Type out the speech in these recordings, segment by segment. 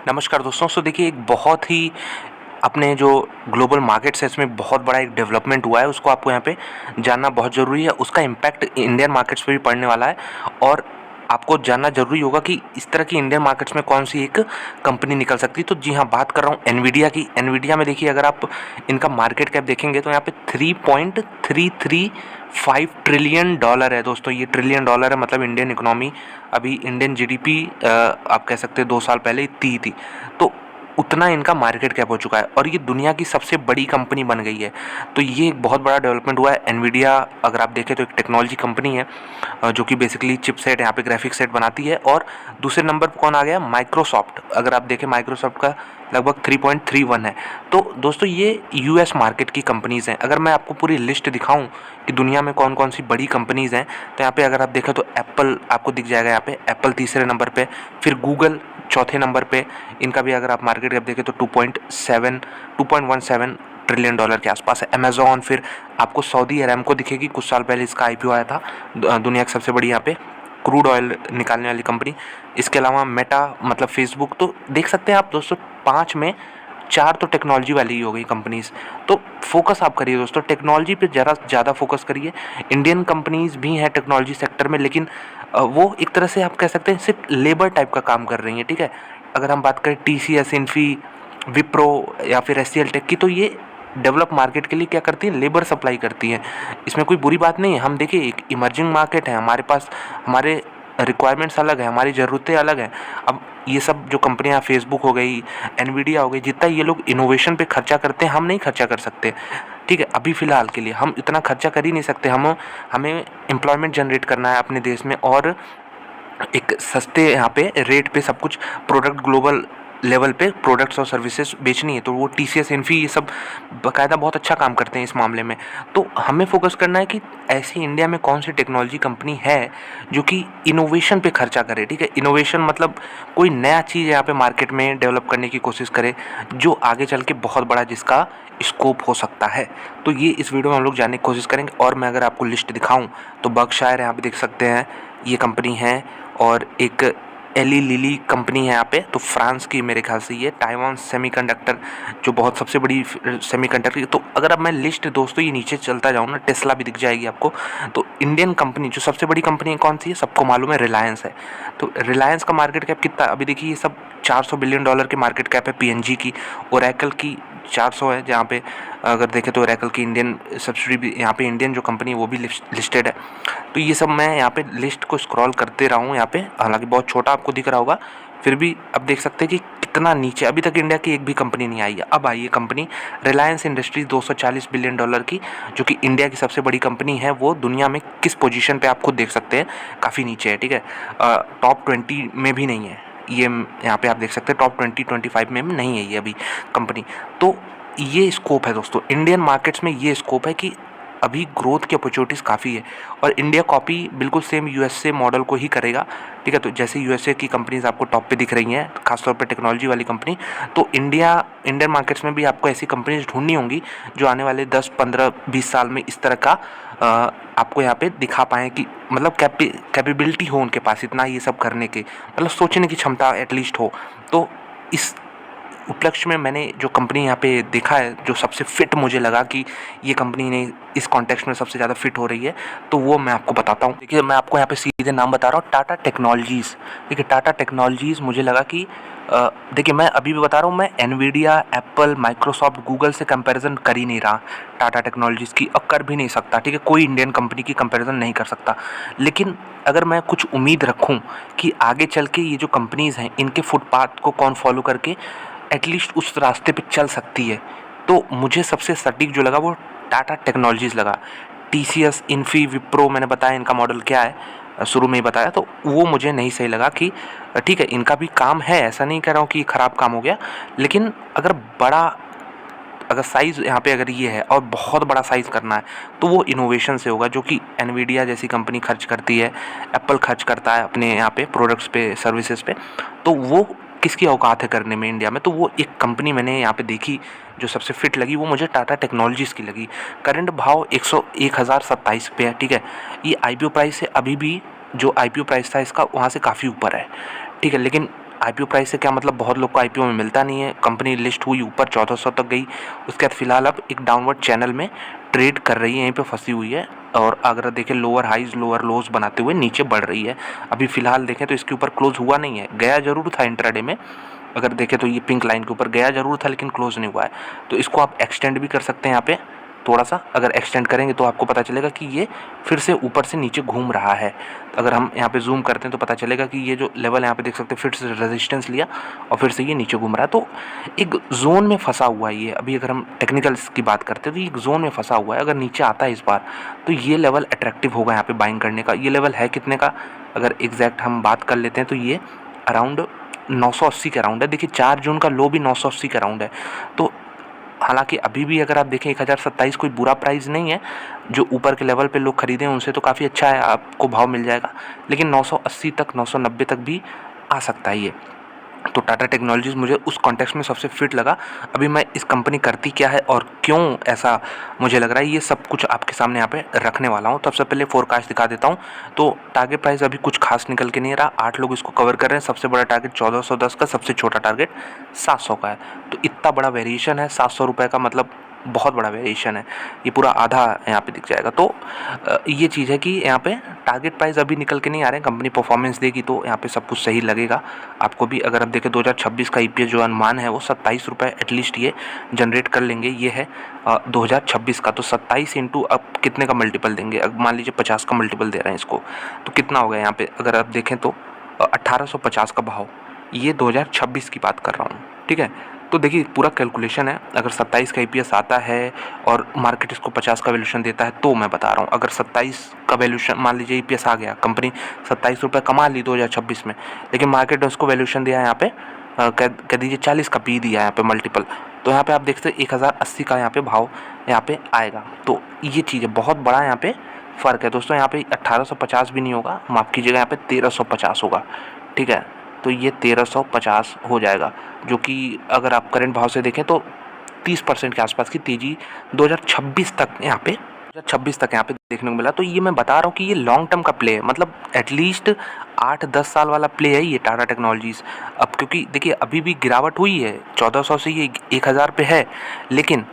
नमस्कार दोस्तों। देखिए, एक बहुत ही अपने जो ग्लोबल मार्केट्स है इसमें बहुत बड़ा एक डेवलपमेंट हुआ है, उसको आपको यहाँ पे जानना बहुत ज़रूरी है। उसका इम्पैक्ट इंडियन मार्केट्स पे भी पड़ने वाला है और आपको जानना ज़रूरी होगा कि इस तरह की इंडियन मार्केट्स में कौन सी एक कंपनी निकल सकती है। तो जी हाँ, बात कर रहा हूँ एनवीडिया की। एनवीडिया में देखिए, अगर आप इनका मार्केट कैप देखेंगे तो यहाँ पे 3.335 ट्रिलियन डॉलर है दोस्तों। ये ट्रिलियन डॉलर है, मतलब इंडियन इकोनॉमी अभी इंडियन जीडीपी आप कह सकते हैं 2 साल पहले इतनी थी। तो उतना इनका मार्केट कैप हो चुका है और ये दुनिया की सबसे बड़ी कंपनी बन गई है। तो ये एक बहुत बड़ा डेवलपमेंट हुआ है। एनवीडिया अगर आप देखें तो एक टेक्नोलॉजी कंपनी है जो कि बेसिकली चिपसेट, यहाँ पे ग्राफिक सेट बनाती है। और दूसरे नंबर पर कौन आ गया? माइक्रोसॉफ्ट। अगर आप देखें माइक्रोसॉफ्ट का लगभग 3.31 है। तो दोस्तों ये यूएस मार्केट की कंपनीज़ हैं। अगर मैं आपको पूरी लिस्ट दिखाऊं कि दुनिया में कौन कौन सी बड़ी कंपनीज़ हैं, तो यहाँ पे अगर आप देखें तो एप्पल आपको दिख जाएगा। यहाँ पे एप्पल तीसरे नंबर पे, फिर गूगल चौथे नंबर पे। इनका भी अगर आप मार्केट कैप देखें तो 2.17 ट्रिलियन डॉलर के आसपास है। अमेजॉन, फिर आपको सऊदी अरामको दिखेगी, कुछ साल पहले इसका आईपीओ आया था। दुनिया की सबसे बड़ी यहाँ पे क्रूड ऑयल निकालने वाली कंपनी। इसके अलावा मेटा मतलब फेसबुक। तो देख सकते हैं आप दोस्तों, 5 में 4 तो टेक्नोलॉजी वाली ही हो गई कंपनीज़। तो फोकस आप करिए दोस्तों, टेक्नोलॉजी पे ज़रा ज़्यादा फोकस करिए। इंडियन कंपनीज़ भी हैं टेक्नोलॉजी सेक्टर में, लेकिन वो एक तरह से आप कह सकते हैं सिर्फ लेबर टाइप का काम कर रही हैं, ठीक है। अगर हम बात करें टीसीएस, इन्फी, विप्रो या फिर एचसीएल टेक की, तो ये डेवलप मार्केट के लिए क्या करती हैं? लेबर सप्लाई करती हैं। इसमें कोई बुरी बात नहीं है। हम देखिए, एक इमर्जिंग मार्केट है हमारे पास, हमारे रिक्वायरमेंट्स अलग है, हमारी ज़रूरतें अलग हैं। अब ये सब जो कंपनियां, फेसबुक हो गई, एनवीडिया हो गई, जितना ये लोग इनोवेशन पे खर्चा करते हैं हम नहीं खर्चा कर सकते, ठीक है। अभी फ़िलहाल के लिए हम इतना खर्चा कर ही नहीं सकते। हमें एम्प्लॉयमेंट जनरेट करना है अपने देश में और एक सस्ते यहाँ पे रेट पे सब कुछ प्रोडक्ट ग्लोबल लेवल पे प्रोडक्ट्स और सर्विसेज बेचनी है। तो वो टीसीएस, इन्फी ये सब बाकायदा बहुत अच्छा काम करते हैं इस मामले में। तो हमें फोकस करना है कि ऐसी इंडिया में कौन सी टेक्नोलॉजी कंपनी है जो कि इनोवेशन पे खर्चा करे, ठीक है। इनोवेशन मतलब कोई नया चीज़ यहाँ पे मार्केट में डेवलप करने की कोशिश करे जो आगे चल के बहुत बड़ा जिसका स्कोप हो सकता है। तो ये इस वीडियो में हम लोग जानने की कोशिश करेंगे। और मैं अगर आपको लिस्ट दिखाऊं तो बर्कशायर यहाँ पे देख सकते हैं, ये कंपनी है। और एक एली लिली कंपनी है यहाँ पे, तो फ्रांस की मेरे ख्याल से ये ताइवान सेमीकंडक्टर जो बहुत सबसे बड़ी सेमीकंडक्टर। तो अगर अब मैं लिस्ट दोस्तों ये नीचे चलता जाऊँ ना, टेस्ला भी दिख जाएगी आपको। तो इंडियन कंपनी जो सबसे बड़ी कंपनी है कौन सी है? सबको मालूम है, रिलायंस है। तो रिलायंस का मार्केट कैप कितना? अभी देखिए, ये सब 400 बिलियन डॉलर की मार्केट कैप है। पीएनजी की, ओरेकल की 400 है, जहाँ पे अगर देखें तो ओरेकल की इंडियन सब्सिडी भी यहाँ पे, इंडियन जो कंपनी है वो भी लिस्टेड है। तो ये सब मैं यहाँ पे लिस्ट को स्क्रॉल करते रहा हूँ यहाँ पे, हालांकि बहुत छोटा आपको दिख रहा होगा, फिर भी अब देख सकते हैं कि कितना नीचे। अभी तक इंडिया की एक भी कंपनी नहीं आई है। अब आई है company Reliance industries 240 billion dollar की, जो कि इंडिया की सबसे बड़ी कंपनी है। वो दुनिया में किस पोजीशन पे आप खुद देख सकते हैं, काफ़ी नीचे है, ठीक है। टॉप 20 में भी नहीं है ये। यहाँ पे आप देख सकते हैं टॉप 20-25 में नहीं है ये अभी कंपनी। तो ये स्कोप है दोस्तों इंडियन मार्केट्स में। ये स्कोप है कि अभी ग्रोथ की अपॉर्चुनिटीज़ काफ़ी है और इंडिया कॉपी बिल्कुल सेम यूएसए मॉडल को ही करेगा, ठीक है। तो जैसे यूएसए की कंपनीज आपको टॉप पे दिख रही हैं, खासतौर पे टेक्नोलॉजी वाली कंपनी, तो इंडियन मार्केट्स में भी आपको ऐसी कंपनीज ढूंढनी होंगी जो आने वाले 10, 15, 20 साल में इस तरह का आपको यहाँ पे दिखा पाएँ कि मतलब कैपेबिलिटी हो उनके पास इतना ये सब करने के, मतलब सोचने की क्षमता एटलीस्ट हो। तो इस उपलक्ष्य में मैंने जो कंपनी यहाँ पे देखा है, जो सबसे फिट मुझे लगा कि ये कंपनी ने इस कॉन्टेक्स्ट में सबसे ज़्यादा फिट हो रही है, तो वो मैं आपको बताता हूँ। देखिए, मैं आपको यहाँ पे सीधे नाम बता रहा हूँ, टाटा टेक्नोलॉजीज़। देखिए, टाटा टेक्नोलॉजीज़ मुझे लगा कि देखिए, मैं अभी भी बता रहा हूँ, मैं एनवीडिया, एप्पल, माइक्रोसॉफ्ट, गूगल से कंपैरिजन कर ही नहीं रहा टाटा टेक्नोलॉजीज़ की, और कर भी नहीं सकता, ठीक है। कोई इंडियन कंपनी की कंपैरिजन नहीं कर सकता। लेकिन अगर मैं कुछ उम्मीद रखूँ कि आगे चल के ये जो कंपनीज़ हैं इनके फुटपाथ को कौन फॉलो करके एटलीस्ट उस रास्ते पे चल सकती है, तो मुझे सबसे सटीक जो लगा वो टाटा टेक्नोलॉजीज़ लगा। टीसीएस, इन्फी, विप्रो मैंने बताया इनका मॉडल क्या है, शुरू में ही बताया। तो वो मुझे नहीं सही लगा कि ठीक है, इनका भी काम है, ऐसा नहीं कह रहा हूँ कि ख़राब काम हो गया, लेकिन अगर साइज़ यहाँ पे अगर ये है और बहुत बड़ा साइज़ करना है तो वो इनोवेशन से होगा, जो कि एनवीडिया जैसी कंपनी खर्च करती है, एप्पल खर्च करता है अपने यहाँ पे प्रोडक्ट्स पे, सर्विसेज पे। तो वो किसकी औकात है करने में इंडिया में? तो वो एक कंपनी मैंने यहाँ पे देखी जो सबसे फिट लगी, वो मुझे टाटा टेक्नोलॉजीज़ की लगी। करंट भाव 1,027 पे है, ठीक है। ये आईपीओ प्राइस है, अभी भी जो आईपीओ प्राइस था इसका वहाँ से काफ़ी ऊपर है, ठीक है। लेकिन आईपीओ प्राइस से क्या मतलब, बहुत लोग को आईपीओ में मिलता नहीं है। कंपनी लिस्ट हुई, ऊपर 1400 तक गई, उसके बाद फिलहाल अब एक डाउनवर्ड चैनल में ट्रेड कर रही है, यहीं पे फंसी हुई है। और अगर देखें लोअर हाइज लोअर लोज बनाते हुए नीचे बढ़ रही है। अभी फिलहाल देखें तो इसके ऊपर क्लोज हुआ नहीं है, गया जरूर था इंट्राडे में। अगर देखें तो ये पिंक लाइन के ऊपर गया जरूर था, लेकिन क्लोज नहीं हुआ है। तो इसको आप एक्सटेंड भी कर सकते हैं यहाँ पे थोड़ा सा। अगर एक्सटेंड करेंगे तो आपको पता चलेगा कि ये फिर से ऊपर से नीचे घूम रहा है। तो अगर हम यहाँ पे जूम करते हैं तो पता चलेगा कि ये जो लेवल यहाँ पे देख सकते हैं, फिर से रेजिस्टेंस लिया और फिर से ये नीचे घूम रहा है। तो एक जोन में फंसा हुआ है ये। अभी अगर हम टेक्निकल्स की बात करते हैं तो ये एक जोन में फंसा हुआ है। अगर नीचे आता है इस बार तो ये लेवल अट्रैक्टिव होगा यहाँ पे बाइंग करने का। ये लेवल है कितने का, अगर एग्जैक्ट हम बात कर लेते हैं तो ये अराउंड 980 के अराउंड है। देखिए 4 जून का लो भी 980 के अराउंड है। तो हालांकि अभी भी अगर आप देखें 1027 कोई बुरा प्राइस नहीं है। जो ऊपर के लेवल पे लोग खरीदें उनसे तो काफ़ी अच्छा है, आपको भाव मिल जाएगा। लेकिन 980 तक 990 तक भी आ सकता है ये। तो टाटा टेक्नोलॉजीज़ मुझे उस कॉन्टेक्स्ट में सबसे फिट लगा। अभी मैं इस कंपनी करती क्या है और क्यों ऐसा मुझे लग रहा है, ये सब कुछ आपके सामने यहाँ पे रखने वाला हूँ। तो सबसे पहले फोरकास्ट दिखा देता हूँ। तो टारगेट प्राइस अभी कुछ खास निकल के नहीं रहा, 8 लोग इसको कवर कर रहे हैं। सबसे बड़ा टारगेट 1410 का, सबसे छोटा टारगेट 700 का है। तो इतना बड़ा वेरिएशन है, 700 रुपये का मतलब बहुत बड़ा वेरिएशन है। ये पूरा आधा यहाँ पे दिख जाएगा। तो ये चीज़ है कि यहाँ पे टारगेट प्राइस अभी निकल के नहीं आ रहे हैं। कंपनी परफॉर्मेंस देगी तो यहाँ पे सब कुछ सही लगेगा आपको भी। अगर आप देखें 2026 का ईपीएस जो अनुमान है वो 27 रुपये एटलीस्ट ये जनरेट कर लेंगे। ये है 2026 का। तो 27 इंटू अब कितने का मल्टीपल देंगे, अब मान लीजिए 50 का मल्टीपल दे रहे हैं इसको, तो कितना हो गया यहाँ पे। अगर आप देखें तो 1850 का भाव, ये 2026 की बात कर रहा हूँ, ठीक है। तो देखिए पूरा कैलकुलेशन है। अगर 27 का ईपीएस आता है और मार्केट इसको 50 का वैल्यूशन देता है तो मैं बता रहा हूँ, अगर 27 का वैल्यूशन मान लीजिए ईपीएस आ गया, कंपनी 27 रुपये कमा ली 2026 में, लेकिन मार्केट ने उसको वैल्यूशन दिया है यहाँ पे कह दीजिए 40 का पी दिया है यहाँ पे मल्टीपल। तो यहाँ पे आप देखते हैं 1080 का यहाँ पे भाव यहाँ पे आएगा। तो ये चीज़ है, बहुत बड़ा यहाँ पे फ़र्क है दोस्तों। यहाँ पे 1850 भी नहीं होगा, माफ़ कीजिएगा, यहाँ पे 1350 होगा, ठीक है। तो ये 1350 हो जाएगा, जो कि अगर आप करंट भाव से देखें तो 30% के आसपास की तेज़ी 2026 तक यहाँ पे 2026 तक यहाँ पे देखने को मिला। तो ये मैं बता रहा हूँ कि ये लॉन्ग टर्म का प्ले है, मतलब एटलीस्ट 8-10 साल वाला प्ले है ये टाटा टेक्नोलॉजीज़। अब क्योंकि देखिए अभी भी गिरावट हुई है, 1400 से ये 1000 पे है, लेकिन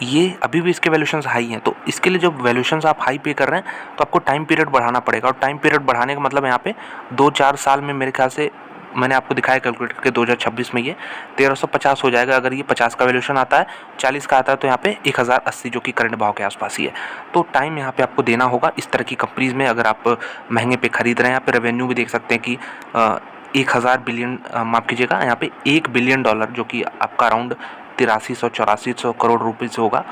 ये अभी भी इसके वैल्यूशंस हाई हैं। तो इसके लिए जब वैल्यूशंस आप हाई पे कर रहे हैं तो आपको टाइम पीरियड बढ़ाना पड़ेगा। और टाइम पीरियड बढ़ाने का मतलब यहाँ पे 2-4 साल में मेरे ख्याल से मैंने आपको दिखाया कैलकुलेट करके 2026 में ये 1350 हो जाएगा। अगर ये 50 का वैल्यूशन आता है, 40 का आता है, तो यहाँ पे 1080 जो कि करंट भाव के आसपास ही है। तो टाइम यहाँ पे आपको देना होगा इस तरह की कंपनीज़ में। अगर आप महंगे पे खरीद रहे हैं, यहाँ पे रेवेन्यू भी देख सकते हैं कि 1000 बिलियन, माफ़ कीजिएगा, यहाँ पे $1 बिलियन, जो कि आपका अराउंड 8300-8400 करोड़ रुपीज़ होगा।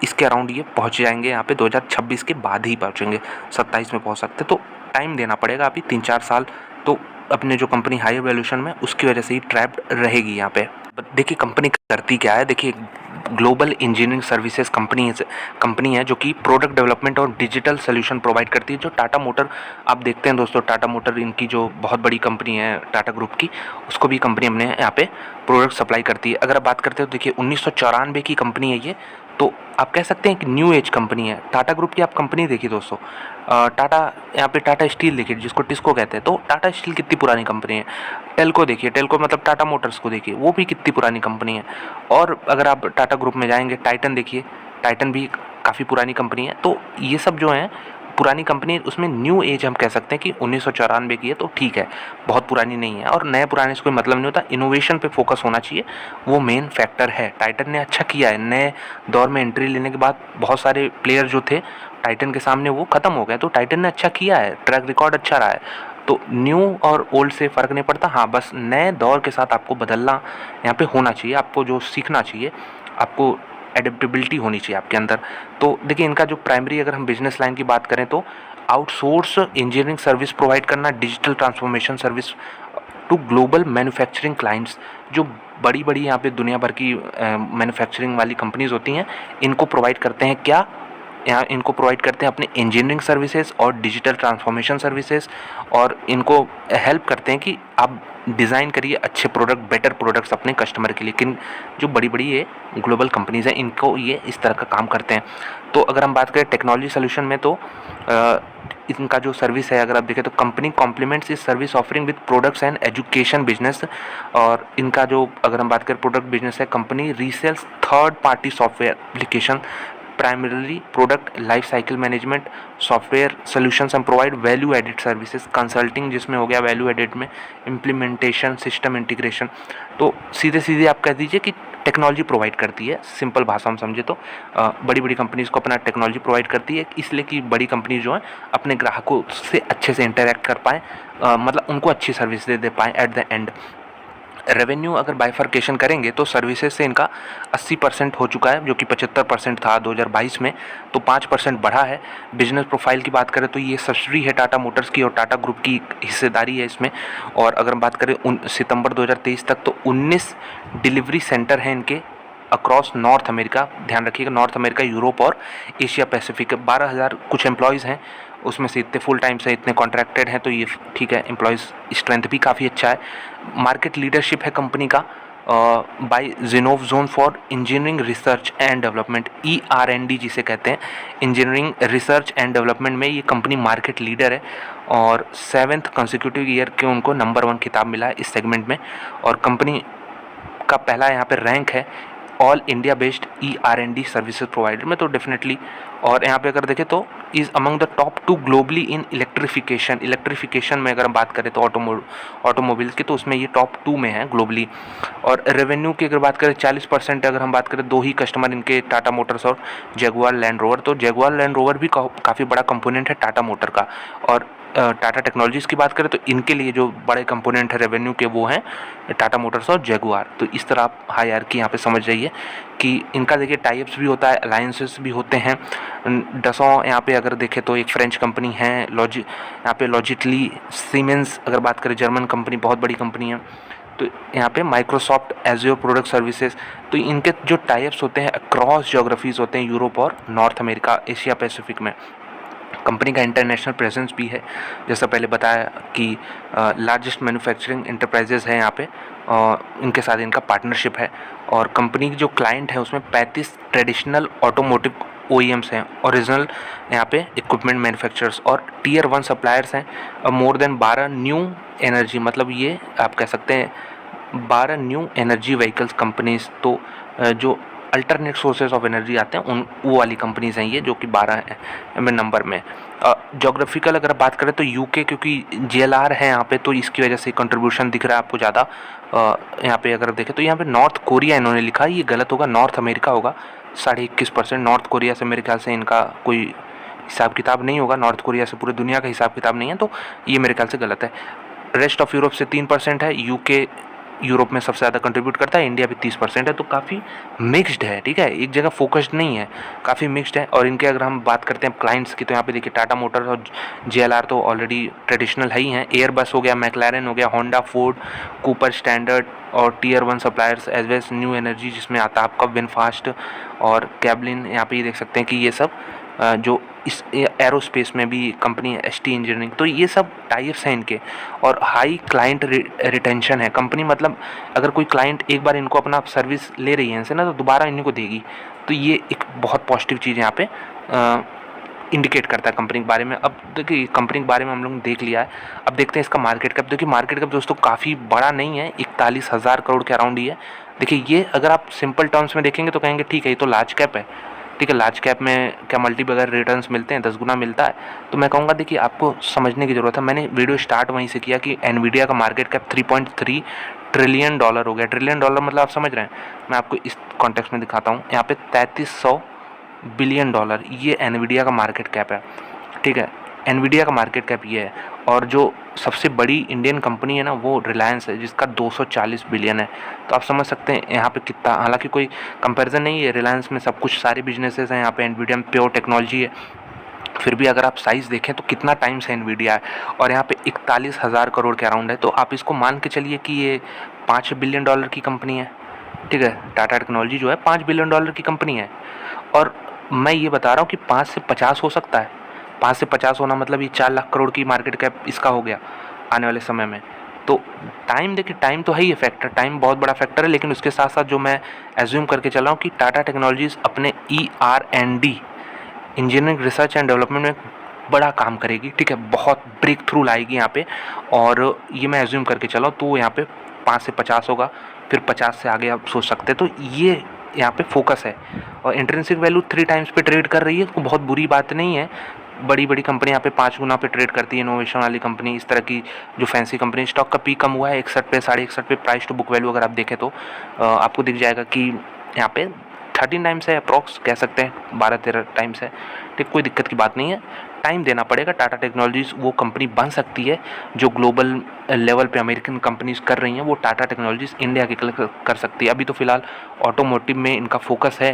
इसके अराउंड ये पहुँच जाएंगे यहाँ पे 2026 के बाद ही पहुँचेंगे, 27 में पहुँच सकते। तो टाइम देना पड़ेगा अभी 3-4 साल। तो अपने जो कंपनी हाई वैल्यूशन में उसकी वजह से ही ट्रैप्ड रहेगी यहाँ पे। देखिए कंपनी करती क्या है, देखिए ग्लोबल इंजीनियरिंग सर्विसेज कंपनी है जो कि प्रोडक्ट डेवलपमेंट और डिजिटल सोल्यूशन प्रोवाइड करती है। जो टाटा मोटर आप देखते हैं दोस्तों, टाटा मोटर इनकी जो बहुत बड़ी कंपनी है टाटा ग्रुप की, उसको भी कंपनी अपने यहाँ पे प्रोडक्ट सप्लाई करती है। अगर आप बात करते हो देखिए 1994 की कंपनी है ये, तो आप कह सकते हैं कि न्यू एज कंपनी है। टाटा ग्रुप की आप कंपनी देखिए दोस्तों, टाटा यहाँ पे टाटा स्टील देखिए जिसको टिस्को कहते हैं, तो टाटा स्टील कितनी पुरानी कंपनी है। टेल्को देखिए, टेल्को मतलब टाटा मोटर्स को देखिए, वो भी कितनी पुरानी कंपनी है। और अगर आप टाटा ग्रुप में जाएंगे, टाइटन देखिए, टाइटन भी काफ़ी पुरानी कंपनी है। तो ये सब जो हैं पुरानी कंपनी, उसमें न्यू एज हम कह सकते हैं कि 1994 की है, तो ठीक है, बहुत पुरानी नहीं है। और नए पुराने से कोई मतलब नहीं होता, इनोवेशन पे फोकस होना चाहिए, वो मेन फैक्टर है। टाइटन ने अच्छा किया है, नए दौर में एंट्री लेने के बाद बहुत सारे प्लेयर जो थे टाइटन के सामने वो ख़त्म हो गए। तो टाइटन ने अच्छा किया है, ट्रैक रिकॉर्ड अच्छा रहा है। तो न्यू और ओल्ड से फ़र्क नहीं पड़ता, हाँ बस नए दौर के साथ आपको बदलना यहाँ पे होना चाहिए। आपको जो सीखना चाहिए, आपको एडेप्टेबिलिटी होनी चाहिए आपके अंदर। तो देखिए इनका जो प्राइमरी, अगर हम बिजनेस लाइन की बात करें तो आउटसोर्स इंजीनियरिंग सर्विस प्रोवाइड करना, digital transformation service to global manufacturing clients. जो बड़ी यहाँ पे दुनिया भर की मैन्युफैक्चरिंग वाली कंपनीज़ होती हैं, इनको प्रोवाइड करते हैं क्या, यहाँ इनको प्रोवाइड करते हैं अपने इंजीनियरिंग सर्विसेज और डिजिटल ट्रांसफॉर्मेशन सर्विसेज, और इनको हेल्प करते हैं कि आप डिज़ाइन करिए अच्छे प्रोडक्ट, बेटर प्रोडक्ट्स अपने कस्टमर के लिए। लेकिन जो बड़ी बड़ी ये ग्लोबल कंपनीज़ हैं इनको ये इस तरह का काम करते हैं। तो अगर हम बात करें टेक्नोलॉजी सोल्यूशन में, तो इनका जो सर्विस है अगर आप देखें तो कंपनी कॉम्प्लीमेंट्स इस service offering with products and education business. और इनका जो अगर हम बात करें प्रोडक्ट बिजनेस है, company resells third party software application, primarily product life cycle management software solutions and provide value added services, consulting जिसमें हो गया value added में implementation system integration। तो सीधे सीधे आप कह दीजिए कि टेक्नोलॉजी प्रोवाइड करती है, सिंपल भाषा में समझे तो बड़ी बड़ी कंपनीज़ को अपना टेक्नोलॉजी प्रोवाइड करती है, इसलिए कि बड़ी कंपनी जो है अपने ग्राहकों से अच्छे से इंटरेक्ट कर पाएँ, मतलब उनको अच्छी सर्विस दे पाएँ एट द एंड। रेवेन्यू अगर बाइफर्केशन करेंगे तो सर्विसेज से इनका 80% हो चुका है, जो कि 75% था 2022 में, तो 5% बढ़ा है। बिजनेस प्रोफाइल की बात करें तो ये सब्सिडी है टाटा मोटर्स की और टाटा ग्रुप की हिस्सेदारी है इसमें। और अगर हम बात करें सितंबर 2023 तक, तो 19 डिलीवरी सेंटर हैं इनके अक्रॉस नॉर्थ अमेरिका। ध्यान रखिएगा, नॉर्थ अमेरिका, यूरोप और एशिया पैसिफिक। 12,000 कुछ एम्प्लॉयज़ हैं, उसमें से इतने फुल टाइम से इतने कॉन्ट्रैक्टेड हैं, तो ये ठीक है, एम्प्लॉयज़ स्ट्रेंथ भी काफ़ी अच्छा है। मार्केट लीडरशिप है कंपनी का by Zinnov zone for engineering research and development, ER&D जिसे कहते हैं, इंजीनियरिंग रिसर्च एंड डेवलपमेंट में ये कंपनी मार्केट लीडर है। और 7th कंसेक्यूटिव ईयर के उनको नंबर 1 खिताब मिला है इस सेगमेंट में। और कंपनी का पहला यहाँ पे रैंक है all India based ER&D services provider में, तो डेफिनेटली। और यहाँ पे अगर देखें तो is among the top 2 globally in electrification में अगर हम बात करें तो ऑटोमोबाइल्स की, तो उसमें ये टॉप 2 में है ग्लोबली। और रेवेन्यू की अगर बात करें 40% अगर हम बात करें, 2 ही कस्टमर इनके टाटा मोटर्स और जगुआर लैंड रोवर, तो जगुआर लैंड रोवर भी काफ़ी बड़ा कंपोनेंट है टाटा मोटर का। और टाटा टेक्नोलॉजीज़ की बात करें तो इनके लिए जो बड़े कंपोनेंट है रेवेन्यू के वो हैं टाटा मोटर्स और जगुआर। तो इस तरह आप हायरार्की यहाँ पे समझ जाइए कि इनका देखिए टाइप्स भी होता है, अलायंसेस भी होते हैं। डसॉ यहाँ पे अगर देखें तो एक फ्रेंच कंपनी है, यहाँ पे लॉजिटली, सीमेंस अगर बात करें जर्मन कंपनी, बहुत बड़ी कंपनी है। तो यहाँ पे माइक्रोसॉफ्ट एज्योर प्रोडक्ट सर्विसेज, तो इनके जो टाइप्स होते हैं अक्रॉस ज्योग्राफीज़ होते हैं, यूरोप और नॉर्थ अमेरिका, एशिया पैसिफिक में। कंपनी का इंटरनेशनल प्रेजेंस भी है, जैसा पहले बताया कि लार्जेस्ट मैन्युफैक्चरिंग इंटरप्राइजेज है यहाँ पे, इनके साथ इनका पार्टनरशिप है। और कंपनी की जो क्लाइंट है उसमें 35 ट्रेडिशनल ऑटोमोटिव OEMs हैं, ओरिजिनल यहाँ पे इक्विपमेंट मैन्युफैक्चरर्स और Tier 1 सप्लायर्स हैं, मोर देन 12 न्यू एनर्जी, मतलब ये आप कह सकते हैं 12 न्यू एनर्जी व्हीकल्स कंपनीज, तो जो अल्टरनेट सोर्सेज ऑफ एनर्जी आते हैं उन वो वाली कंपनीज़ हैं ये, जो कि 12 में नंबर में। जोग्राफिकल अगर बात करें तो UK, क्योंकि JLR है यहाँ पे, तो इसकी वजह से कंट्रीब्यूशन दिख रहा है आपको ज़्यादा। यहाँ पे अगर देखें तो यहाँ पे नॉर्थ कोरिया इन्होंने लिखा है, ये गलत होगा, नॉर्थ अमेरिका होगा। 21.5% नॉर्थ कोरिया से मेरे ख्याल से इनका कोई हिसाब किताब नहीं होगा, नॉर्थ कोरिया से पूरी दुनिया का हिसाब किताब नहीं है, तो ये मेरे ख्याल से गलत है। रेस्ट ऑफ यूरोप से 3% है, UK यूरोप में सबसे ज़्यादा कंट्रीब्यूट करता है, इंडिया भी 30% है, तो काफ़ी मिक्स्ड है, ठीक है, एक जगह फोकस्ड नहीं है, काफ़ी मिक्स्ड है। और इनके अगर हम बात करते हैं क्लाइंट्स की, तो यहाँ पे देखिए टाटा मोटर्स और JLR तो ऑलरेडी ट्रेडिशनल है ही हैं, एयरबस हो गया, मैक्लारेन हो गया, होंडा, फोर्ड, कूपर स्टैंडर्ड और Tier 1 suppliers as well new energy जिसमें आता है आपका विनफास्ट और कैबलिन। यहाँ पे ये देख सकते हैं कि ये सब जो इस एरोस्पेस में भी कंपनी है, ST इंजीनियरिंग, तो ये सब टाइप्स हैं इनके। और हाई क्लाइंट रिटेंशन है कंपनी, मतलब अगर कोई क्लाइंट एक बार इनको अपना सर्विस ले रही है इनसे ना, तो दोबारा इन्हीं को देगी, तो ये एक बहुत पॉजिटिव चीज़ यहाँ पे इंडिकेट करता है कंपनी के बारे में। अब देखिए कंपनी के बारे में हम लोग देख लिया है, अब देखते हैं इसका मार्केट कैप। देखिए मार्केट कैप दोस्तों काफ़ी बड़ा नहीं है, 41,000 करोड़ के अराउंड ही है। देखिए ये अगर आप सिंपल टर्म्स में देखेंगे तो कहेंगे ठीक है ये तो लार्ज कैप है, ठीक है, लार्ज कैप में क्या मल्टीपल रिटर्न्स मिलते हैं, 10 गुना मिलता है। तो मैं कहूँगा देखिए आपको समझने की ज़रूरत है, मैंने वीडियो स्टार्ट वहीं से किया कि एनवीडिया का मार्केट कैप $3.3 ट्रिलियन हो गया। ट्रिलियन डॉलर मतलब आप समझ रहे हैं, मैं आपको इस कॉन्टेक्स्ट में दिखाता हूँ। यहाँ पे $3300 बिलियन, ये एनवीडिया का मार्केट कैप है, ठीक है, एनवीडिया का मार्केट कैप ये है। और जो सबसे बड़ी इंडियन कंपनी है ना वो रिलायंस है, जिसका 240 बिलियन है। तो आप समझ सकते हैं यहाँ पे कितना, हालांकि कोई कंपैरिजन नहीं है, रिलायंस में सब कुछ सारे बिजनेसेस हैं, यहाँ पे एनवीडिया में प्योर टेक्नोलॉजी है, फिर भी अगर आप साइज़ देखें तो कितना टाइम्स है एनवीडिया है, और यहाँ पे 41,000 करोड़ के अराउंड है। तो आप इसको मान के चलिए कि ये $5 बिलियन की कंपनी है, ठीक है, टाटा टेक्नोलॉजी जो है $5 बिलियन की कंपनी है। और मैं ये बता रहा हूँ कि 5 से 50 हो सकता है। 5 से 50 होना मतलब ये 4 लाख करोड़ की मार्केट कैप इसका हो गया आने वाले समय में। तो टाइम देखिए, टाइम तो है ही फैक्टर, टाइम बहुत बड़ा फैक्टर है, लेकिन उसके साथ साथ जो मैं एज्यूम करके चल रहा हूँ कि टाटा टेक्नोलॉजीज़ अपने ER&D, engineering research and development में बड़ा काम करेगी, ठीक है, बहुत ब्रेक थ्रू लाएगी यहाँ पे, और ये मैं एज्यूम करके चला हूँ। तो यहाँ पे 5 से 50 होगा, फिर 50 से आगे आप सोच सकते हैं। तो ये यहाँ पे फोकस है, और इंट्रिंसिक वैल्यू 3 टाइम्स पे ट्रेड कर रही है, तो बहुत बुरी बात नहीं है। बड़ी बड़ी कंपनी यहाँ पे 5 गुना पे ट्रेड करती है, इनोवेशन वाली कंपनी, इस तरह की जो फैंसी कंपनी। स्टॉक का पी कम हुआ है 61 पे, 61.5 पे। प्राइस टू बुक वैल्यू अगर आप देखें तो आपको दिख जाएगा कि यहाँ पे 13 टाइम्स है, अप्रॉक्स कह सकते हैं 12-13 टाइम्स है, ठीक, कोई दिक्कत की बात नहीं है। टाइम देना पड़ेगा। टाटा टेक्नोलॉजीज़ वो कंपनी बन सकती है जो ग्लोबल लेवल पे अमेरिकन कंपनीज कर रही हैं, वो टाटा टेक्नोलॉजीज़ इंडिया के कर सकती है। अभी तो फिलहाल ऑटोमोटिव में इनका फोकस है,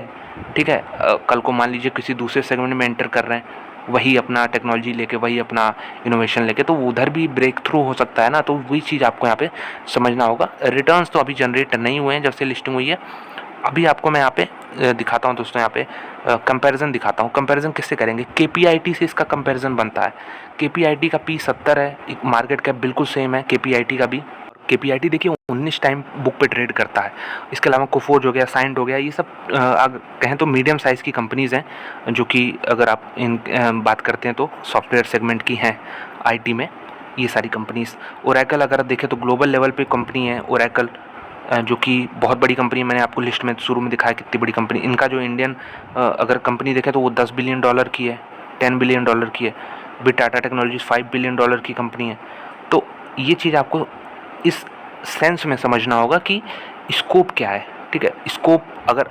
ठीक है। कल को मान लीजिए किसी दूसरे सेगमेंट में एंटर कर रहे हैं, वही अपना टेक्नोलॉजी लेके, वही अपना इनोवेशन लेके, तो उधर भी ब्रेक थ्रू हो सकता है ना। तो वही चीज़ आपको यहाँ पे समझना होगा। रिटर्न्स तो अभी जनरेट नहीं हुए हैं जब से लिस्टिंग हुई है। अभी आपको मैं यहाँ पे दिखाता हूँ दोस्तों, यहाँ पे कंपैरिजन दिखाता हूँ। कंपैरिजन किससे करेंगे? KPIT से इसका कंपैरिजन बनता है। KPIT का P 70 है, मार्केट कैप बिल्कुल सेम है KPIT का भी। KPIT देखिए 19 टाइम बुक पे ट्रेड करता है। इसके अलावा कोफोर्ज हो गया, साइंट हो गया, ये सब कहें तो मीडियम साइज़ की कंपनीज़ हैं, जो कि अगर आप इन बात करते हैं तो सॉफ्टवेयर सेगमेंट की हैं IT में, ये सारी कंपनीज़। ओरेकल अगर देखें तो ग्लोबल लेवल पे कंपनी है ओरेकल, जो कि बहुत बड़ी कंपनी है। मैंने आपको लिस्ट में शुरू में दिखाया कितनी बड़ी कंपनी। इनका जो इंडियन अगर कंपनी देखें तो वो $10 बिलियन की है, $10 बिलियन की है। भी टाटा टेक्नोलॉजीज $5 बिलियन की कंपनी है। तो ये चीज़ आपको इस सेंस में समझना होगा कि स्कोप क्या है, ठीक है। स्कोप अगर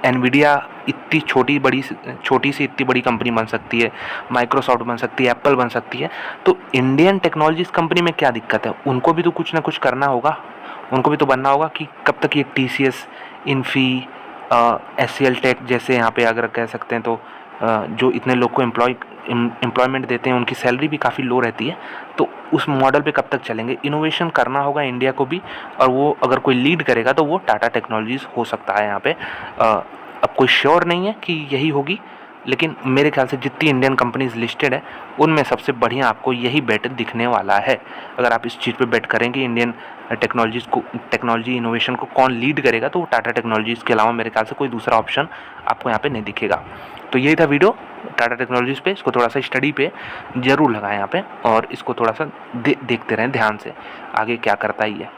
एनवीडिया इतनी छोटी सी इतनी बड़ी कंपनी बन सकती है, माइक्रोसॉफ्ट बन सकती है, एप्पल बन सकती है, तो इंडियन टेक्नोलॉजीज कंपनी में क्या दिक्कत है? उनको भी तो कुछ ना कुछ करना होगा, उनको भी तो बनना होगा कि कब तक ये TCS, इन्फी, SCL टेक जैसे यहाँ पे अगर कह सकते हैं तो जो इतने लोग को एम्प्लॉयमेंट देते हैं, उनकी सैलरी भी काफ़ी लो रहती है। तो उस मॉडल पे कब तक चलेंगे? इनोवेशन करना होगा इंडिया को भी, और वो अगर कोई लीड करेगा तो वो टाटा टेक्नोलॉजीज़ हो सकता है यहाँ पे। अब कोई श्योर नहीं है कि यही होगी, लेकिन मेरे ख्याल से जितनी इंडियन कंपनीज लिस्टेड है उनमें सबसे बढ़िया आपको यही बेट दिखने वाला है। अगर आप इस चीज़ पे बेट करेंगे इंडियन टेक्नोलॉजी इनोवेशन को कौन लीड करेगा, तो टाटा टेक्नोलॉजीज़ के अलावा मेरे ख्याल से कोई दूसरा ऑप्शन आपको यहाँ पे नहीं दिखेगा। तो यही था वीडियो टाटा टेक्नोलॉजीज़ पे। इसको थोड़ा सा स्टडी पे ज़रूर लगाएं यहाँ पे, और इसको थोड़ा सा देखते रहें ध्यान से, आगे क्या करता ही है।